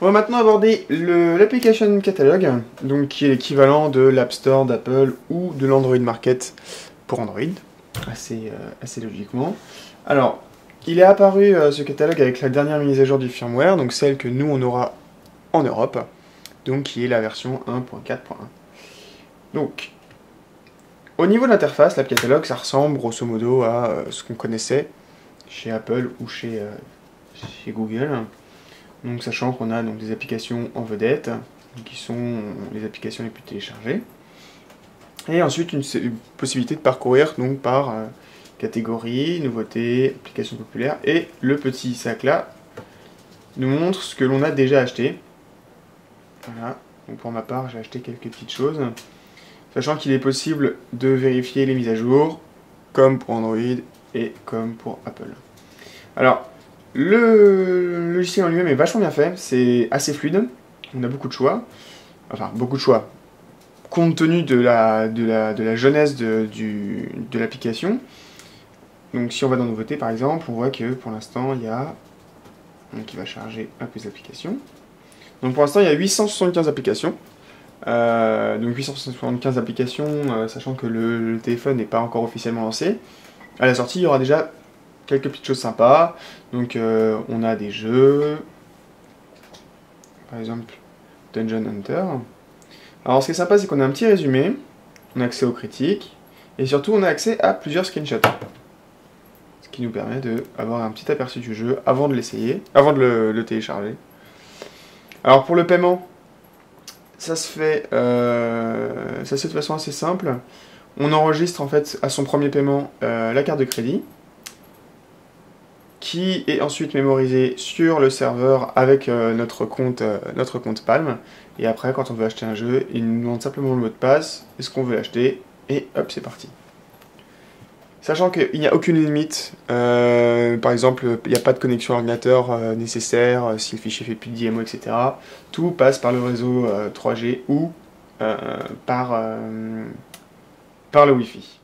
On va maintenant aborder l'application catalogue, donc qui est l'équivalent de l'App Store d'Apple ou de l'Android Market pour Android, assez logiquement. Alors, il est apparu ce catalogue avec la dernière mise à jour du firmware, donc celle que nous on aura en Europe, donc qui est la version 1.4.1. Donc, au niveau de l'interface, l'app catalogue, ça ressemble grosso modo à ce qu'on connaissait chez Apple ou chez Google. Donc, sachant qu'on a donc des applications en vedette, qui sont les applications les plus téléchargées. Et ensuite, une possibilité de parcourir donc, par catégorie, nouveautés, applications populaires. Et le petit sac là nous montre ce que l'on a déjà acheté. Voilà. Donc, pour ma part, j'ai acheté quelques petites choses. Sachant qu'il est possible de vérifier les mises à jour, comme pour Android et comme pour Apple. Alors, le logiciel en lui-même est vachement bien fait, c'est assez fluide, on a beaucoup de choix. Enfin, beaucoup de choix. Compte tenu de la jeunesse de l'application. Donc si on va dans Nouveautés par exemple, on voit que pour l'instant il y a... Donc il va charger un peu les applications. Donc pour l'instant il y a 875 applications. Donc 875 applications, sachant que le téléphone n'est pas encore officiellement lancé. À la sortie, il y aura déjà quelques petites choses sympas. Donc on a des jeux, par exemple Dungeon Hunter. Alors ce qui est sympa, c'est qu'on a un petit résumé, on a accès aux critiques, et surtout on a accès à plusieurs screenshots. Ce qui nous permet d'avoir un petit aperçu du jeu avant de l'essayer, avant de le télécharger. Alors pour le paiement, ça se fait de façon assez simple. On enregistre en fait à son premier paiement la carte de crédit, qui est ensuite mémorisée sur le serveur avec notre compte Palm. Et après, quand on veut acheter un jeu, il nous demande simplement le mot de passe, est-ce qu'on veut l'acheter, et hop, c'est parti. Sachant qu'il n'y a aucune limite, par exemple, il n'y a pas de connexion ordinateur nécessaire, si le fichier fait plus de 10 MO, etc. Tout passe par le réseau 3G ou par le Wi-Fi.